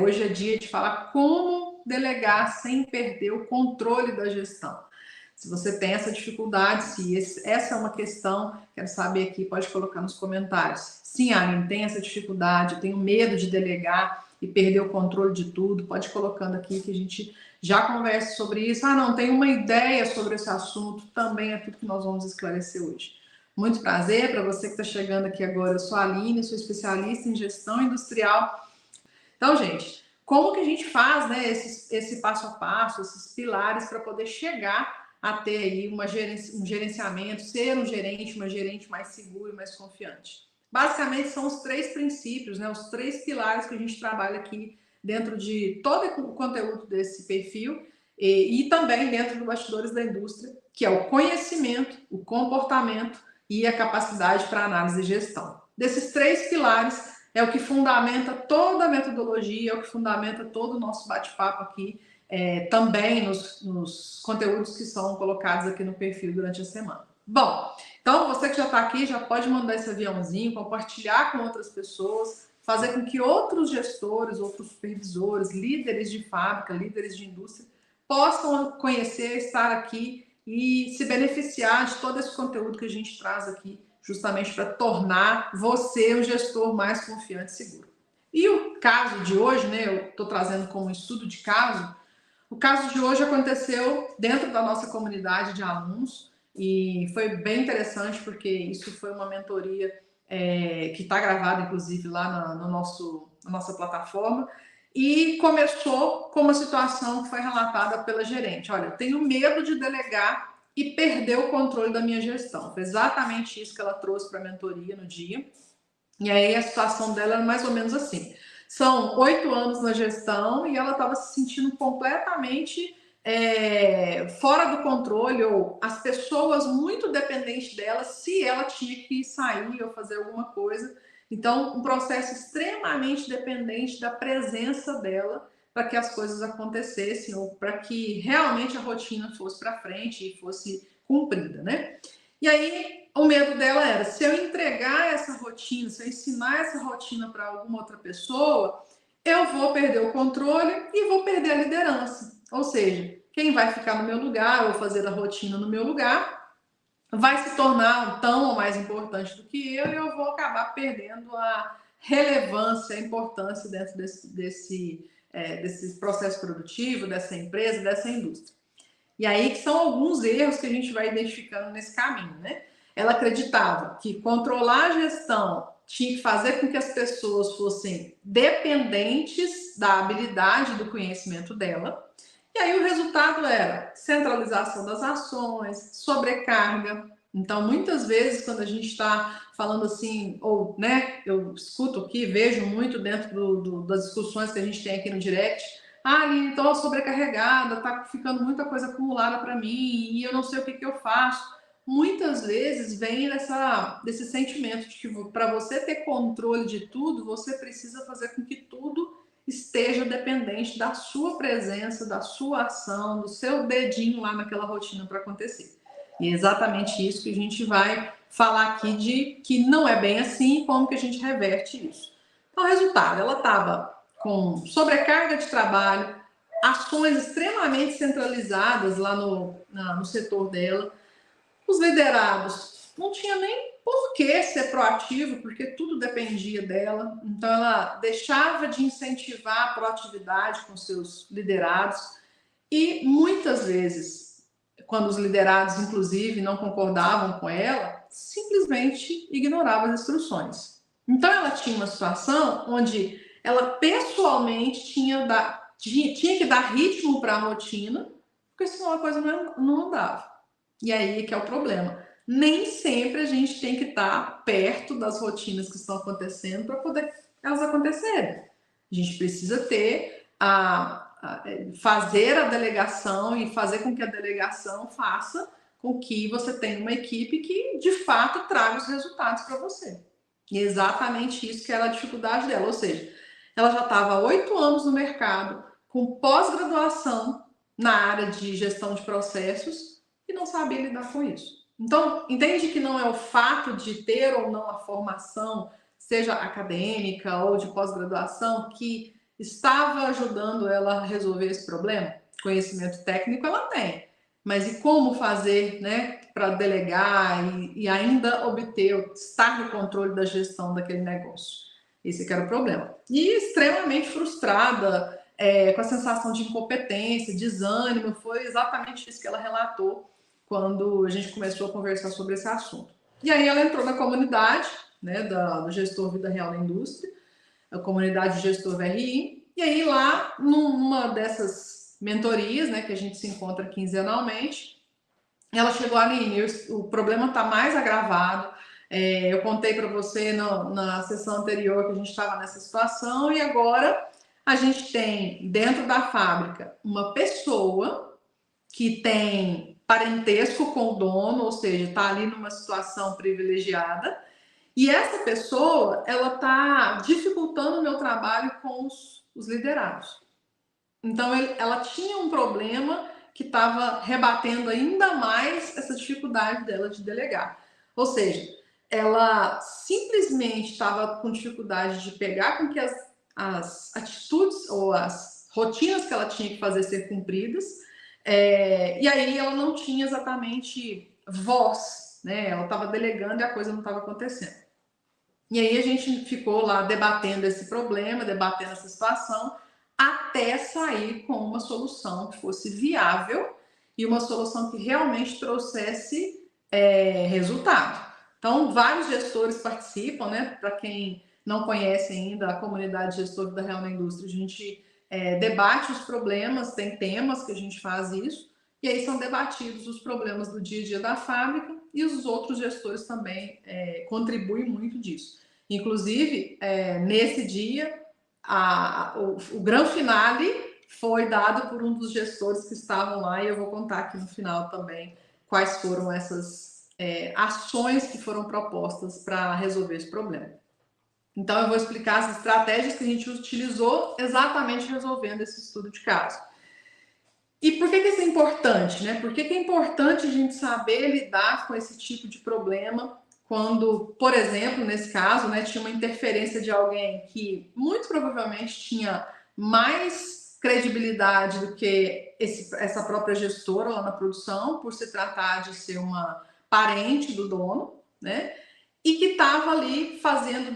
Hoje é dia de falar como delegar sem perder o controle da gestão. Se você tem essa dificuldade, se essa é uma questão, quero saber aqui, pode colocar nos comentários. Sim, Aline, tem essa dificuldade, eu tenho medo de delegar e perder o controle de tudo. Pode ir colocando aqui que a gente já conversa sobre isso. Ah, não, tenho uma ideia sobre esse assunto, também é tudo que nós vamos esclarecer hoje. Muito prazer, para você que está chegando aqui agora, eu sou a Aline, sou especialista em gestão industrial. Então, gente, como que a gente faz, né, esse passo a passo, esses pilares para poder chegar a ter aí um gerenciamento, ser um gerente, uma gerente mais seguro e mais confiante? Basicamente, são os três princípios, né, os três pilares que a gente trabalha aqui dentro de todo o conteúdo desse perfil e também dentro do Bastidores da Indústria, que é o conhecimento, o comportamento e a capacidade para análise e gestão. Desses três pilares, é o que fundamenta toda a metodologia, é o que fundamenta todo o nosso bate-papo aqui, também nos conteúdos que são colocados aqui no perfil durante a semana. Bom, então você que já está aqui, já pode mandar esse aviãozinho, compartilhar com outras pessoas, fazer com que outros gestores, outros supervisores, líderes de fábrica, líderes de indústria, possam conhecer, estar aqui e se beneficiar de todo esse conteúdo que a gente traz aqui, justamente para tornar você um gestor mais confiante e seguro. E o caso de hoje, né, eu estou trazendo como um estudo de caso, o caso de hoje aconteceu dentro da nossa comunidade de alunos e foi bem interessante porque isso foi uma mentoria que está gravada, inclusive, lá na nossa plataforma, e começou com uma situação que foi relatada pela gerente. Olha, eu tenho medo de delegar e perder o controle da minha gestão. Foi exatamente isso que ela trouxe para a mentoria no dia. E aí a situação dela era mais ou menos assim. São 8 anos na gestão e ela estava se sentindo completamente fora do controle, ou as pessoas muito dependentes dela, se ela tinha que sair ou fazer alguma coisa. Então, um processo extremamente dependente da presença dela para que as coisas acontecessem ou para que realmente a rotina fosse para frente e fosse cumprida, né? E aí, o medo dela era, se eu entregar essa rotina, se eu ensinar essa rotina para alguma outra pessoa, eu vou perder o controle e vou perder a liderança. Ou seja, quem vai ficar no meu lugar ou fazer a rotina no meu lugar vai se tornar tão ou mais importante do que eu e eu vou acabar perdendo a relevância, a importância dentro desse processo produtivo, dessa empresa, dessa indústria. E aí que são alguns erros que a gente vai identificando nesse caminho, né? Ela acreditava que controlar a gestão tinha que fazer com que as pessoas fossem dependentes da habilidade, do conhecimento dela. E aí o resultado era centralização das ações, sobrecarga. Então, muitas vezes, quando a gente está falando assim, ou, né, eu escuto aqui, vejo muito dentro das discussões que a gente tem aqui no direct, Aline, estou sobrecarregada, está ficando muita coisa acumulada para mim e eu não sei o que eu faço. Muitas vezes vem desse sentimento de que para você ter controle de tudo, você precisa fazer com que tudo esteja dependente da sua presença, da sua ação, do seu dedinho lá naquela rotina para acontecer. E é exatamente isso que a gente vai falar aqui de que não é bem assim, como que a gente reverte isso. Então, resultado, ela estava com sobrecarga de trabalho, ações extremamente centralizadas lá no setor dela. Os liderados não tinha nem por que ser proativo, porque tudo dependia dela. Então, ela deixava de incentivar a proatividade com seus liderados e, muitas vezes, quando os liderados, inclusive, não concordavam com ela, simplesmente ignorava as instruções. Então, ela tinha uma situação onde ela pessoalmente tinha que dar ritmo para a rotina, porque senão a coisa não andava. E aí que é o problema. Nem sempre a gente tem que estar perto das rotinas que estão acontecendo para poder elas acontecerem. A gente precisa ter fazer a delegação e fazer com que a delegação faça com que você tenha uma equipe que de fato traga os resultados para você. E é exatamente isso que era a dificuldade dela. Ou seja, ela já estava há 8 anos no mercado, com pós-graduação na área de gestão de processos e não sabia lidar com isso. Então, entende que não é o fato de ter ou não a formação, seja acadêmica ou de pós-graduação, que estava ajudando ela a resolver esse problema? Conhecimento técnico ela tem, mas e como fazer, né, para delegar e ainda obter, estar no controle da gestão daquele negócio? Esse que era o problema. E extremamente frustrada, com a sensação de incompetência, desânimo, foi exatamente isso que ela relatou quando a gente começou a conversar sobre esse assunto. E aí ela entrou na comunidade, né, do gestor Vida Real da Indústria, a comunidade gestor VRI, e aí lá, numa dessas mentorias, né, que a gente se encontra quinzenalmente, ela chegou a Aline, o problema está mais agravado, eu contei para você na sessão anterior que a gente estava nessa situação, e agora a gente tem dentro da fábrica uma pessoa que tem parentesco com o dono, ou seja, está ali numa situação privilegiada, e essa pessoa, ela está dificultando o meu trabalho com os liderados. Então, ela tinha um problema que estava rebatendo ainda mais essa dificuldade dela de delegar. Ou seja, ela simplesmente estava com dificuldade de pegar com que as atitudes ou as rotinas que ela tinha que fazer ser cumpridas, e aí ela não tinha exatamente voz, né? Ela estava delegando e a coisa não estava acontecendo. E aí a gente ficou lá debatendo esse problema, debatendo essa situação, até sair com uma solução que fosse viável e uma solução que realmente trouxesse resultado. Então, vários gestores participam, né? Para quem não conhece ainda a comunidade gestor da Real na Indústria, a gente debate os problemas, tem temas que a gente faz isso, e aí são debatidos os problemas do dia a dia da fábrica, e os outros gestores também contribuem muito disso. Inclusive, nesse dia, o grande finale foi dado por um dos gestores que estavam lá, e eu vou contar aqui no final também quais foram essas ações que foram propostas para resolver esse problema. Então, eu vou explicar as estratégias que a gente utilizou exatamente resolvendo esse estudo de caso. E por que isso é importante, né? Por que é importante a gente saber lidar com esse tipo de problema quando, por exemplo, nesse caso, né, tinha uma interferência de alguém que muito provavelmente tinha mais credibilidade do que essa própria gestora lá na produção, por se tratar de ser uma parente do dono, né? E que estava ali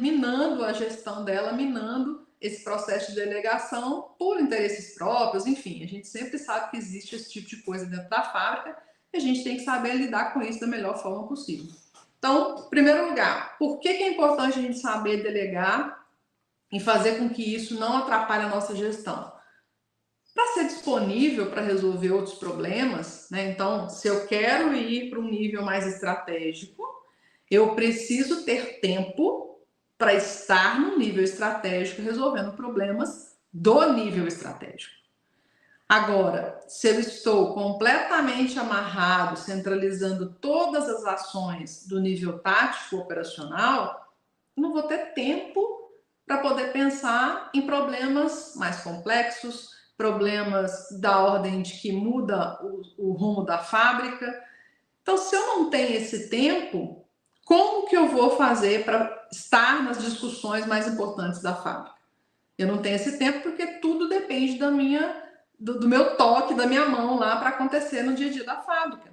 minando a gestão dela, minando esse processo de delegação por interesses próprios, enfim, a gente sempre sabe que existe esse tipo de coisa dentro da fábrica e a gente tem que saber lidar com isso da melhor forma possível. Então, em primeiro lugar, por que é importante a gente saber delegar e fazer com que isso não atrapalhe a nossa gestão? Para ser disponível para resolver outros problemas, né? Então, se eu quero ir para um nível mais estratégico, eu preciso ter tempo para estar no nível estratégico resolvendo problemas do nível estratégico. Agora, se eu estou completamente amarrado, centralizando todas as ações do nível tático operacional, não vou ter tempo para poder pensar em problemas mais complexos, problemas da ordem de que muda o rumo da fábrica. Então, se eu não tenho esse tempo, como que eu vou fazer para estar nas discussões mais importantes da fábrica? Eu não tenho esse tempo porque tudo depende do meu toque, da minha mão lá para acontecer no dia a dia da fábrica.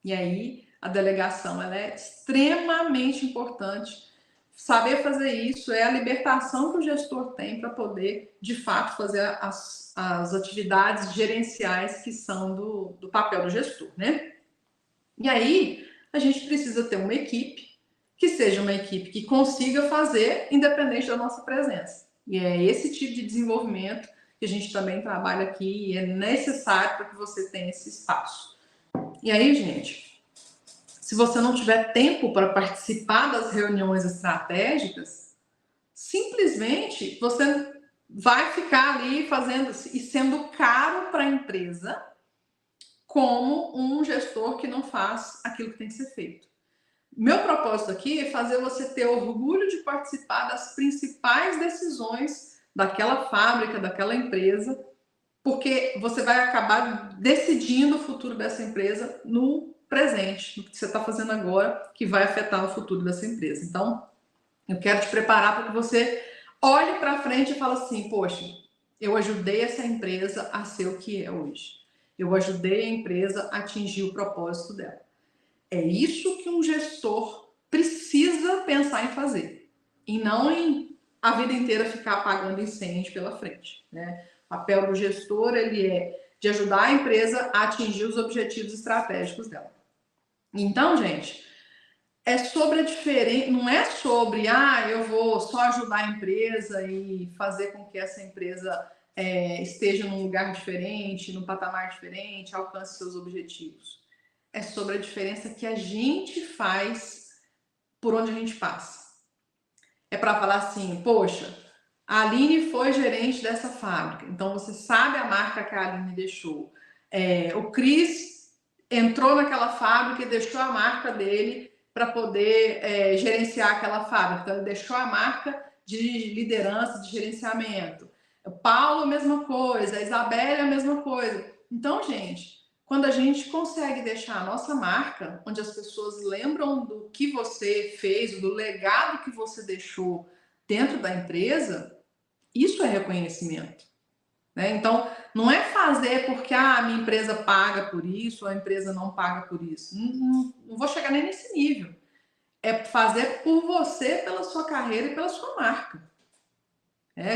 E aí a delegação ela é extremamente importante. Saber fazer isso é a libertação que o gestor tem para poder, de fato, fazer as atividades gerenciais que são do papel do gestor, né? E aí a gente precisa ter uma equipe que seja uma equipe que consiga fazer independente da nossa presença. E é esse tipo de desenvolvimento que a gente também trabalha aqui e é necessário para que você tenha esse espaço. E aí, gente, se você não tiver tempo para participar das reuniões estratégicas, simplesmente você vai ficar ali fazendo e sendo caro para a empresa como um gestor que não faz aquilo que tem que ser feito. Meu propósito aqui é fazer você ter orgulho de participar das principais decisões daquela fábrica, daquela empresa, porque você vai acabar decidindo o futuro dessa empresa no presente, no que você está fazendo agora, que vai afetar o futuro dessa empresa. Então, eu quero te preparar para que você olhe para frente e fale assim, poxa, eu ajudei essa empresa a ser o que é hoje. Eu ajudei a empresa a atingir o propósito dela. É isso que um gestor precisa pensar em fazer. E não em a vida inteira ficar apagando incêndio pela frente, né? O papel do gestor, ele é de ajudar a empresa a atingir os objetivos estratégicos dela. Então, gente, é sobre a diferença, não é sobre, eu vou só ajudar a empresa e fazer com que essa empresa esteja num lugar diferente, num patamar diferente, alcance seus objetivos. É sobre a diferença que a gente faz por onde a gente passa. É para falar assim, poxa, a Aline foi gerente dessa fábrica, então você sabe a marca que a Aline deixou. O Cris entrou naquela fábrica e deixou a marca dele para poder gerenciar aquela fábrica. Então, ele deixou a marca de liderança, de gerenciamento. O Paulo, a mesma coisa. A Isabelle, a mesma coisa. Então, gente, quando a gente consegue deixar a nossa marca, onde as pessoas lembram do que você fez, do legado que você deixou dentro da empresa, isso é reconhecimento. Né? Então, não é fazer porque a minha empresa paga por isso, ou a empresa não paga por isso. Não vou chegar nem nesse nível. É fazer por você, pela sua carreira e pela sua marca.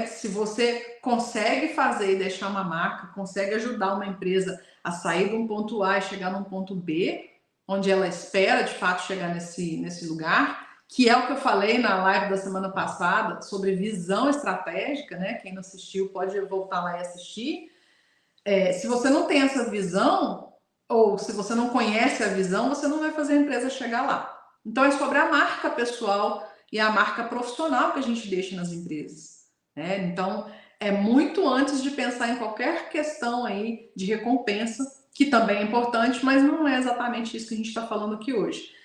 Se você consegue fazer e deixar uma marca, consegue ajudar uma empresa a sair de um ponto A e chegar num ponto B, onde ela espera de fato chegar nesse lugar, que é o que eu falei na live da semana passada sobre visão estratégica, né? Quem não assistiu pode voltar lá e assistir. Se você não tem essa visão, ou se você não conhece a visão, você não vai fazer a empresa chegar lá. Então é sobre a marca pessoal e a marca profissional que a gente deixa nas empresas. Então, é muito antes de pensar em qualquer questão aí de recompensa, que também é importante, mas não é exatamente isso que a gente está falando aqui hoje.